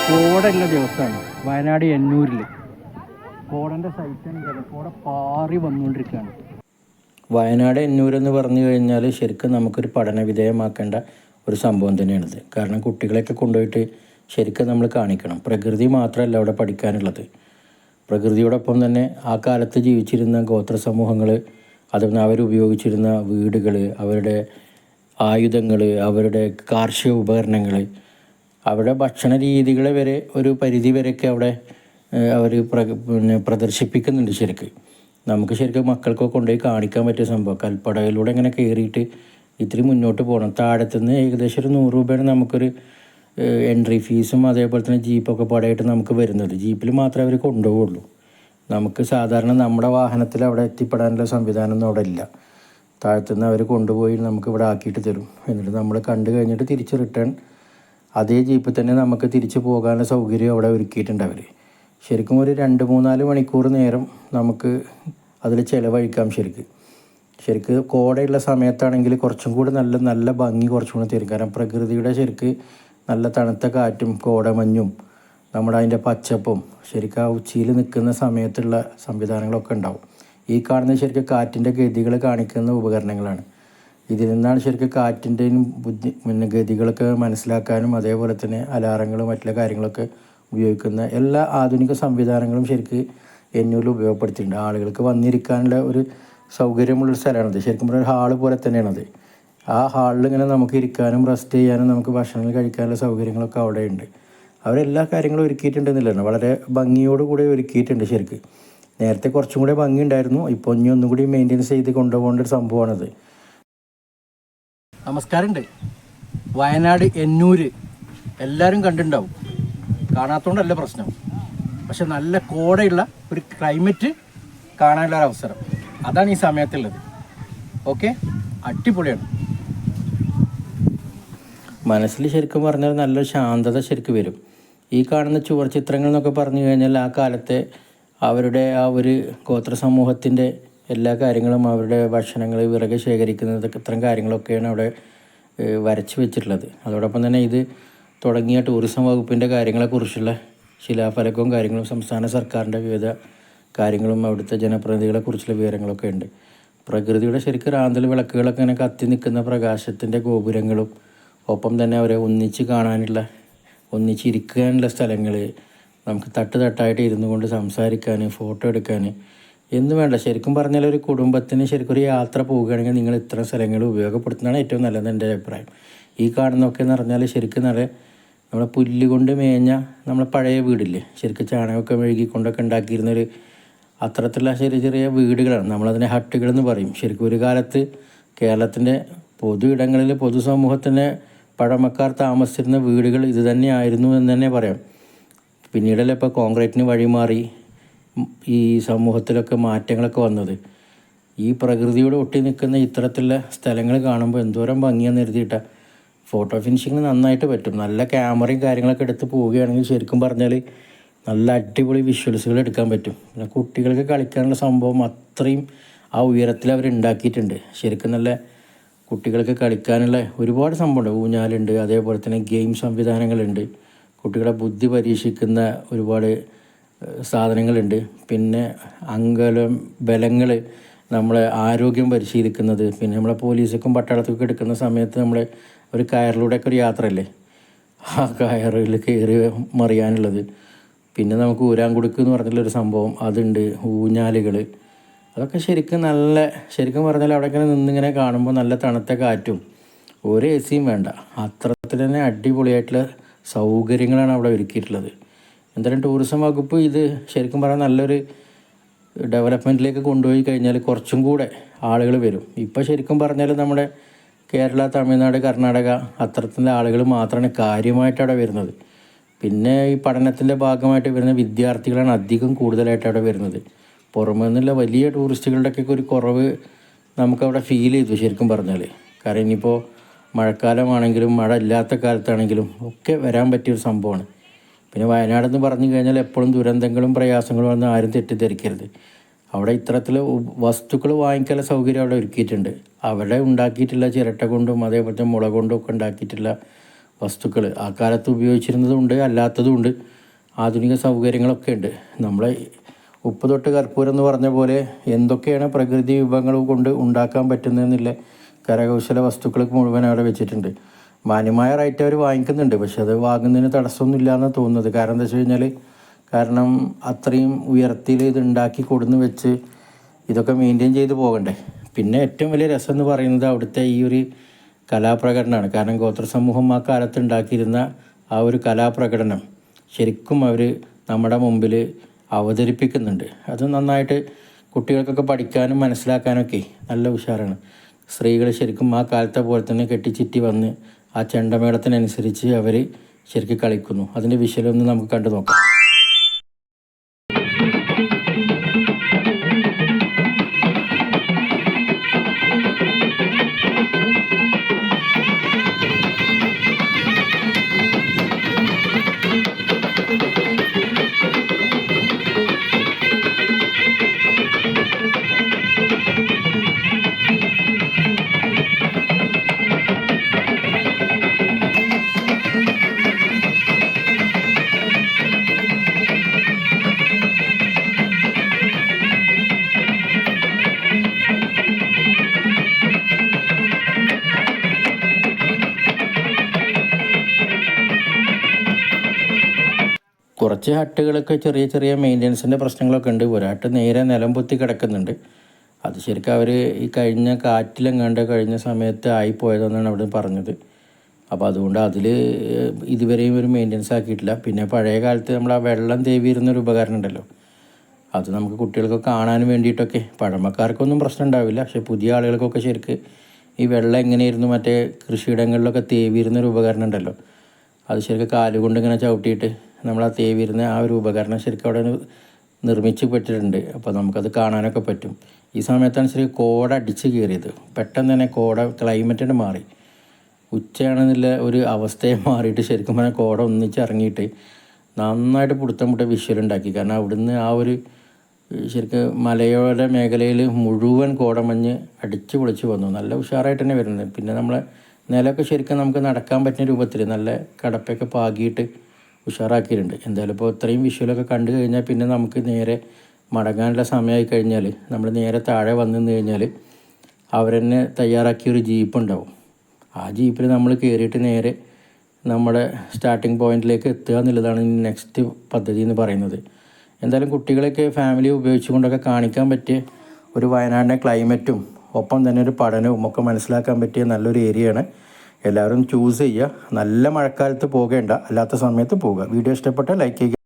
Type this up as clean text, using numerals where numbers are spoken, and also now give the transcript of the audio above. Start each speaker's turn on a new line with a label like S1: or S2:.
S1: കോടയുള്ള ദിവസമാണ് വയനാട് എന്നൂരിൽ. കോടൻ്റെ സൈറ്റാണ്, കോട പാറി വന്നുകൊണ്ടിരിക്കുകയാണ്.
S2: വയനാട് എന്നൂരെന്ന് പറഞ്ഞു കഴിഞ്ഞാൽ ശരിക്കും നമുക്കൊരു പഠന വിധേയമാക്കേണ്ട ഒരു സംഭവം തന്നെയാണിത്. കാരണം കുട്ടികളെയൊക്കെ കൊണ്ടുപോയിട്ട് ശരിക്കും നമ്മൾ കാണിക്കണം. പ്രകൃതി മാത്രമല്ല അവിടെ പഠിക്കാനുള്ളത്. പ്രകൃതിയോടൊപ്പം തന്നെ ആ കാലത്ത് ജീവിച്ചിരുന്ന ഗോത്ര സമൂഹങ്ങൾ, അതുപോലെ അവരുപയോഗിച്ചിരുന്ന വീടുകൾ, അവരുടെ ആയുധങ്ങൾ, അവരുടെ കാർഷിക ഉപകരണങ്ങൾ, അവിടെ ഭക്ഷണ രീതികളെ വരെ ഒരു പരിധി വരെയൊക്കെ അവിടെ അവർ പ്രദർശിപ്പിക്കുന്നുണ്ട്. ശരിക്ക് നമുക്ക് ശരിക്കും മക്കൾക്കൊക്കെ കൊണ്ടുപോയി കാണിക്കാൻ പറ്റിയ സംഭവം. കൽപ്പടയിലൂടെ ഇങ്ങനെ കയറിയിട്ട് ഇത്തിരി മുന്നോട്ട് പോകണം. താഴത്തുനിന്ന് ഏകദേശം ഒരു 100 രൂപയാണ് നമുക്കൊരു എൻട്രി ഫീസും അതേപോലെ തന്നെ ജീപ്പൊക്കെ പാടായിട്ട് നമുക്ക് വരുന്നത്. ജീപ്പിൽ മാത്രമേ അവർ കൊണ്ടുപോകുള്ളൂ. നമുക്ക് സാധാരണ നമ്മുടെ വാഹനത്തിൽ അവിടെ എത്തിപ്പെടാനുള്ള സംവിധാനമൊന്നും അവിടെ ഇല്ല. താഴത്തുനിന്ന് അവർ കൊണ്ടുപോയി നമുക്ക് ഇവിടെ ആക്കിയിട്ട് തരും. എന്നിട്ട് നമ്മൾ കണ്ടു കഴിഞ്ഞിട്ട് തിരിച്ച് റിട്ടേൺ അതേ ജീപ്പിൽ തന്നെ നമുക്ക് തിരിച്ച് പോകാനുള്ള സൗകര്യം അവിടെ ഒരുക്കിയിട്ടുണ്ട് അവർ. ശരിക്കും ഒരു 2-3-4 മണിക്കൂർ നേരം നമുക്ക് അതിൽ ചിലവഴിക്കാം. ശരിക്ക് കോടയുള്ള സമയത്താണെങ്കിൽ കുറച്ചും കൂടി നല്ല ഭംഗി കുറച്ചും കൂടി തരും. കാരണം പ്രകൃതിയുടെ ശരിക്ക് നല്ല തണുത്ത കാറ്റും കോടമഞ്ഞും നമ്മുടെ അതിൻ്റെ പച്ചപ്പും ശരിക്കും ആ ഉച്ചിയിൽ നിൽക്കുന്ന സമയത്തുള്ള സംവിധാനങ്ങളൊക്കെ ഉണ്ടാവും. ഈ കാണുന്ന ശരിക്കും കാറ്റിൻ്റെ ഗതികൾ കാണിക്കുന്ന ഉപകരണങ്ങളാണ്. ഇതിൽ നിന്നാണ് ശരിക്കും കാറ്റിൻ്റെയും ഗതികളൊക്കെ മനസ്സിലാക്കാനും അതേപോലെ തന്നെ അലാറങ്ങളും മറ്റുള്ള കാര്യങ്ങളൊക്കെ ഉപയോഗിക്കുന്ന എല്ലാ ആധുനിക സംവിധാനങ്ങളും ശരിക്ക് എന്നൂരിൽ ഉപയോഗപ്പെടുത്തിയിട്ടുണ്ട്. ആളുകൾക്ക് വന്നിരിക്കാനുള്ള ഒരു സൗകര്യമുള്ളൊരു സ്ഥലമാണത്. ശരിക്കും പറഞ്ഞാൽ ഒരു ഹാള് പോലെ തന്നെയാണത്. ആ ഹാളിൽ ഇങ്ങനെ നമുക്ക് ഇരിക്കാനും റെസ്റ്റ് ചെയ്യാനും നമുക്ക് ഭക്ഷണങ്ങൾ കഴിക്കാനുള്ള സൗകര്യങ്ങളൊക്കെ അവിടെയുണ്ട്. അവരെല്ലാ കാര്യങ്ങളും ഒരുക്കിയിട്ടുണ്ടെന്നില്ല, വളരെ ഭംഗിയോടുകൂടി ഒരുക്കിയിട്ടുണ്ട്. ശരിക്ക് നേരത്തെ കുറച്ചും കൂടി ഭംഗി ഉണ്ടായിരുന്നു. ഇപ്പോൾ ഇനി ഒന്നും കൂടി മെയിൻ്റെനൻസ് ചെയ്ത് കൊണ്ടുപോകേണ്ട ഒരു സംഭവമാണത്.
S1: നമസ്കാരമുണ്ട്. വയനാട് എന്നൂര് എല്ലാവരും കണ്ടിട്ടുണ്ടാവും. കാണാത്തതുകൊണ്ടല്ല പ്രശ്നം. പക്ഷെ നല്ല കോടയുള്ള ഒരു ക്ലൈമറ്റ് കാണാനുള്ള ഒരു അവസരം, അതാണ് ഈ സമയത്തുള്ളത്. ഓക്കെ, അടിപൊളിയാണ്.
S2: മനസ്സിൽ ശരിക്കും പറഞ്ഞാൽ നല്ലൊരു ശാന്തത ശരിക്കും വരും. ഈ കാണുന്ന ചുവർ ചിത്രങ്ങൾ എന്നൊക്കെ പറഞ്ഞു കഴിഞ്ഞാൽ ആ കാലത്തെ അവരുടെ ആ ഒരു ഗോത്ര സമൂഹത്തിൻ്റെ എല്ലാ കാര്യങ്ങളും, അവരുടെ ഭക്ഷണങ്ങൾ, വിറക് ശേഖരിക്കുന്നതൊക്കെ ഇത്തരം കാര്യങ്ങളൊക്കെയാണ് അവിടെ വരച്ച് വെച്ചിട്ടുള്ളത്. അതോടൊപ്പം തന്നെ ഇത് തുടങ്ങിയ ടൂറിസം വകുപ്പിൻ്റെ കാര്യങ്ങളെക്കുറിച്ചുള്ള ശിലാഫലകവും കാര്യങ്ങളും സംസ്ഥാന സർക്കാരിൻ്റെ വിവിധ കാര്യങ്ങളും അവിടുത്തെ ജനപ്രതിനിധികളെക്കുറിച്ചുള്ള വിവരങ്ങളൊക്കെ ഉണ്ട്. പ്രകൃതിയുടെ ശരിക്കും റാന്തൽ വിളക്കുകളൊക്കെ ഇങ്ങനെ കത്തി നിൽക്കുന്ന പ്രകാശത്തിൻ്റെ ഗോപുരങ്ങളും, ഒപ്പം തന്നെ അവരെ ഒന്നിച്ച് കാണാനുള്ള, ഒന്നിച്ചിരിക്കാനുള്ള സ്ഥലങ്ങൾ, നമുക്ക് തട്ടായിട്ട് ഇരുന്നു കൊണ്ട് സംസാരിക്കാൻ, ഫോട്ടോ എടുക്കാൻ എന്ന് വേണ്ട. ശരിക്കും പറഞ്ഞാൽ ഒരു കുടുംബത്തിന് ശരിക്കും ഒരു യാത്ര പോവുകയാണെങ്കിൽ നിങ്ങൾ ഇത്തരം സ്ഥലങ്ങൾ ഉപയോഗപ്പെടുത്തുന്നതാണ് ഏറ്റവും നല്ലത് എൻ്റെ അഭിപ്രായം. ഈ കാണുന്നതൊക്കെ എന്ന് പറഞ്ഞാൽ ശരിക്കും നമ്മളെ പുല്ല് കൊണ്ട് മേഞ്ഞ നമ്മളെ പഴയ വീടില്ലേ, ശരിക്കും ചാണകമൊക്കെ മെഴുകിക്കൊണ്ടൊക്കെ ഉണ്ടാക്കിയിരുന്നൊരു അത്തരത്തിലുള്ള ചെറിയ വീടുകളാണ്. നമ്മളതിനെ ഹട്ടുകളെന്ന് പറയും. ശരിക്കും ഒരു കാലത്ത് കേരളത്തിൻ്റെ പൊതു ഇടങ്ങളിൽ പൊതുസമൂഹത്തിൻ്റെ പഴമക്കാർ താമസിച്ചിരുന്ന വീടുകൾ ഇത് തന്നെയായിരുന്നു എന്ന് തന്നെ പറയാം. പിന്നീടല്ലേ ഇപ്പോൾ കോൺക്രീറ്റിന് വഴിമാറി ഈ സമൂഹത്തിലൊക്കെ മാറ്റങ്ങളൊക്കെ വന്നത്. ഈ പ്രകൃതിയോട് ഒട്ടി നിൽക്കുന്ന ഇത്തരത്തിലുള്ള സ്ഥലങ്ങൾ കാണുമ്പോൾ എന്തോരം ഭംഗിയാന്ന് എഴുതിയിട്ടാണ്. ഫോട്ടോ ഫിനിഷിങ്ങിന് നന്നായിട്ട് പറ്റും. നല്ല ക്യാമറയും കാര്യങ്ങളൊക്കെ എടുത്ത് പോവുകയാണെങ്കിൽ ശരിക്കും പറഞ്ഞാൽ നല്ല അടിപൊളി വിഷ്വൽസുകൾ എടുക്കാൻ പറ്റും. പിന്നെ കുട്ടികൾക്ക് കളിക്കാനുള്ള സംഭവം അത്രയും ആ ഉയരത്തിൽ അവരുണ്ടാക്കിയിട്ടുണ്ട്. ശരിക്കും നല്ല കുട്ടികൾക്ക് കളിക്കാനുള്ള ഒരുപാട് സംഭവമുണ്ട്. ഊഞ്ഞാലുണ്ട്, അതേപോലെ തന്നെ ഗെയിം സംവിധാനങ്ങളുണ്ട്, കുട്ടികളെ ബുദ്ധി പരീക്ഷിക്കുന്ന ഒരുപാട് സാധനങ്ങളുണ്ട്. പിന്നെ ബലങ്ങൾ, നമ്മളെ ആരോഗ്യം പരിശീലിക്കുന്നത്, പിന്നെ നമ്മളെ പോലീസൊക്കെ പട്ടാളത്തൊക്കെ എടുക്കുന്ന സമയത്ത് നമ്മളെ ഒരു കയറിലൂടെയൊക്കെ ഒരു യാത്രയല്ലേ, ആ കയറിൽ കയറി മറിയാനുള്ളത്. പിന്നെ നമുക്ക് ഊരാൻകുടുക്ക് എന്ന് പറഞ്ഞിട്ടുള്ളൊരു സംഭവം അതുണ്ട്, ഊഞ്ഞാലുകൾ, അതൊക്കെ ശരിക്കും പറഞ്ഞാൽ അവിടെ ഇങ്ങനെ നിന്നിങ്ങനെ കാണുമ്പോൾ നല്ല തണുത്ത കാറ്റും ഒരു എ സിയും വേണ്ട, അത്തരത്തിൽ തന്നെ അടിപൊളിയായിട്ടുള്ള സൗകര്യങ്ങളാണ് അവിടെ ഒരുക്കിയിട്ടുള്ളത്. എന്തായാലും ടൂറിസം വകുപ്പ് ഇത് ശരിക്കും പറഞ്ഞാൽ നല്ലൊരു ഡെവലപ്മെൻറ്റിലേക്ക് കൊണ്ടുപോയി കഴിഞ്ഞാൽ കുറച്ചും കൂടെ ആളുകൾ വരും. ഇപ്പോൾ ശരിക്കും പറഞ്ഞാൽ നമ്മുടെ കേരള, തമിഴ്നാട്, കർണാടക അത്തരത്തിലുള്ള ആളുകൾ മാത്രമാണ് കാര്യമായിട്ട് അവിടെ വരുന്നത്. പിന്നെ ഈ പഠനത്തിൻ്റെ ഭാഗമായിട്ട് വരുന്ന വിദ്യാർത്ഥികളാണ് അധികം കൂടുതലായിട്ട് അവിടെ വരുന്നത്. പുറമെ നിന്നുള്ള വലിയ ടൂറിസ്റ്റുകളുടെയൊക്കെ ഒരു കുറവ് നമുക്കവിടെ ഫീൽ ചെയ്തു ശരിക്കും പറഞ്ഞാൽ. കാരണം ഇനിയിപ്പോൾ മഴക്കാലമാണെങ്കിലും മഴ ഇല്ലാത്ത കാലത്താണെങ്കിലും ഒക്കെ വരാൻ പറ്റിയൊരു സംഭവമാണ്. പിന്നെ വയനാടെന്ന് പറഞ്ഞു കഴിഞ്ഞാൽ എപ്പോഴും ദുരന്തങ്ങളും പ്രയാസങ്ങളും ഒന്നും ആരും തെറ്റിദ്ധരിക്കരുത്. അവിടെ ഇത്തരത്തിൽ വസ്തുക്കൾ വാങ്ങിക്കാനുള്ള സൗകര്യം അവിടെ ഒരുക്കിയിട്ടുണ്ട്. അവിടെ ഉണ്ടാക്കിയിട്ടുള്ള ചിരട്ട കൊണ്ടും അതേപോലെ മുള കൊണ്ടും ഒക്കെ ഉണ്ടാക്കിയിട്ടുള്ള വസ്തുക്കൾ ആ കാലത്ത് ഉപയോഗിച്ചിരുന്നതുണ്ട്, അല്ലാത്തതുമുണ്ട്. ആധുനിക സൗകര്യങ്ങളൊക്കെ ഉണ്ട്. നമ്മളെ ഉപ്പ് തൊട്ട് കർപ്പൂരം എന്ന് പറഞ്ഞ പോലെ എന്തൊക്കെയാണ് പ്രകൃതി വിഭവങ്ങൾ കൊണ്ട് ഉണ്ടാക്കാൻ പറ്റുന്നതെന്നില്ല കരകൗശല വസ്തുക്കൾ മുഴുവൻ അവിടെ വെച്ചിട്ടുണ്ട്. മാന്യമായ റേറ്റ് അവർ വാങ്ങിക്കുന്നുണ്ട്, പക്ഷെ അത് വാങ്ങുന്നതിന് തടസ്സമൊന്നുമില്ല എന്നാണ് തോന്നുന്നത്. കാരണം എന്താ വെച്ച് കഴിഞ്ഞാൽ, കാരണം അത്രയും ഉയർത്തിയിൽ ഇത് ഉണ്ടാക്കി കൊടുന്ന് വെച്ച് ഇതൊക്കെ മെയിൻറ്റെയിൻ ചെയ്ത് പോകണ്ടേ. പിന്നെ ഏറ്റവും വലിയ രസം എന്ന് പറയുന്നത് അവിടുത്തെ ഈ ഒരു കലാപ്രകടനമാണ്. കാരണം ഗോത്ര സമൂഹം ആ കാലത്ത് ഉണ്ടാക്കിയിരുന്ന ആ ഒരു കലാപ്രകടനം ശരിക്കും അവർ നമ്മുടെ മുമ്പിൽ അവതരിപ്പിക്കുന്നുണ്ട്. അത് നന്നായിട്ട് കുട്ടികൾക്കൊക്കെ പഠിക്കാനും മനസ്സിലാക്കാനൊക്കെ നല്ല ഉഷാറാണ്. സ്ത്രീകൾ ശരിക്കും ആ കാലത്തെ പോലെ തന്നെ കെട്ടിച്ചിറ്റി വന്ന് ആ ചെണ്ടമേളത്തിനനുസരിച്ച് അവർ ശരിക്കും കളിക്കുന്നു. അതിൻ്റെ വിഷ്വലൊന്ന് നമുക്ക് കണ്ടു നോക്കാം. കുറച്ച് ഹട്ടുകളൊക്കെ ചെറിയ ചെറിയ മെയിൻ്റനൻസിൻ്റെ പ്രശ്നങ്ങളൊക്കെ ഉണ്ട്. ഒരു ഹട്ട് നേരെ നിലം പൊത്തി കിടക്കുന്നുണ്ട്. അത് ശരിക്കും അവർ ഈ കഴിഞ്ഞ കാറ്റിലെങ്ങാണ്ട് കഴിഞ്ഞ സമയത്ത് ആയിപ്പോയതെന്നാണ് അവിടെ പറഞ്ഞത്. അപ്പോൾ അതുകൊണ്ട് അതിൽ ഇതുവരെയും ഒരു മെയിൻ്റനൻസ് ആക്കിയിട്ടില്ല. പിന്നെ പഴയ കാലത്ത് നമ്മൾ ആ വെള്ളം തേവിയിരുന്നൊരു ഉപകരണം ഉണ്ടല്ലോ, അത് നമുക്ക് കുട്ടികൾക്കൊക്കെ കാണാൻ വേണ്ടിയിട്ടൊക്കെ, പഴമക്കാർക്കൊന്നും പ്രശ്നം ഉണ്ടാവില്ല, പക്ഷേ പുതിയ ആളുകൾക്കൊക്കെ ശരിക്ക് ഈ വെള്ളം എങ്ങനെയായിരുന്നു മറ്റേ കൃഷിയിടങ്ങളിലൊക്കെ തേവിയിരുന്നൊരു ഉപകരണം ഉണ്ടല്ലോ, അത് ശരിക്കും കാലുകൊണ്ട് ഇങ്ങനെ ചവിട്ടിയിട്ട് നമ്മൾ ആ തേവിരുന്ന ആ ഒരു ഉപകരണം ശരിക്കും അവിടെ നിർമ്മിച്ച് പറ്റിയിട്ടുണ്ട്. അപ്പോൾ നമുക്കത് കാണാനൊക്കെ പറ്റും. ഈ സമയത്താണ് ശരിക്കും കോട അടിച്ച് കയറിയത്. പെട്ടെന്ന് തന്നെ കോട ക്ലൈമറ്റിന് മാറി, ഉച്ചയാണെന്നുള്ള ഒരു അവസ്ഥയെ മാറിയിട്ട് ശരിക്കും പറഞ്ഞാൽ കോട ഒന്നിച്ച് ഇറങ്ങിയിട്ട് നന്നായിട്ട് പിടുത്തം മുട്ട വിഷ്വലുണ്ടാക്കി. കാരണം അവിടുന്ന് ആ ഒരു ശരിക്കും മലയോര മേഖലയിൽ മുഴുവൻ കോടമഞ്ഞ് അടിച്ച് പൊളിച്ച് വന്നു. നല്ല ഉഷാറായിട്ട് തന്നെ വരുന്നത്. പിന്നെ നമ്മളെ നിലമൊക്കെ ശരിക്കും നമുക്ക് നടക്കാൻ പറ്റുന്ന രൂപത്തിൽ നല്ല കടപ്പൊക്കെ പാകിയിട്ട് ഉഷാറാക്കിയിട്ടുണ്ട്. എന്തായാലും ഇപ്പോൾ ഇത്രയും വിഷ്വലൊക്കെ കണ്ടു കഴിഞ്ഞാൽ പിന്നെ നമുക്ക് നേരെ മടങ്ങാനുള്ള സമയമായി കഴിഞ്ഞാൽ നമ്മൾ നേരെ താഴെ വന്നു കഴിഞ്ഞാൽ അവരെന്നെ തയ്യാറാക്കിയൊരു ജീപ്പ് ഉണ്ടാവും. ആ ജീപ്പിൽ നമ്മൾ കയറിയിട്ട് നേരെ നമ്മുടെ സ്റ്റാർട്ടിങ് പോയിന്റിലേക്ക് എത്തുക എന്നുള്ളതാണ് നെക്സ്റ്റ് പദ്ധതി എന്ന് പറയുന്നത്. എന്തായാലും കുട്ടികളൊക്കെ ഫാമിലി ഉപയോഗിച്ചുകൊണ്ടൊക്കെ കാണിക്കാൻ പറ്റിയ ഒരു വയനാടിൻ്റെ ക്ലൈമറ്റും ഒപ്പം തന്നെ ഒരു പഠനവും ഒക്കെ മനസ്സിലാക്കാൻ പറ്റിയ നല്ലൊരു ഏരിയയാണ്. എല്ലാവരും ചൂസ് ചെയ്യുക. നല്ല മഴക്കാലത്ത് പോകേണ്ട, അല്ലാത്ത സമയത്ത് പോവുക. വീഡിയോ ഇഷ്ടപ്പെട്ടാൽ ലൈക്ക് ചെയ്യുക.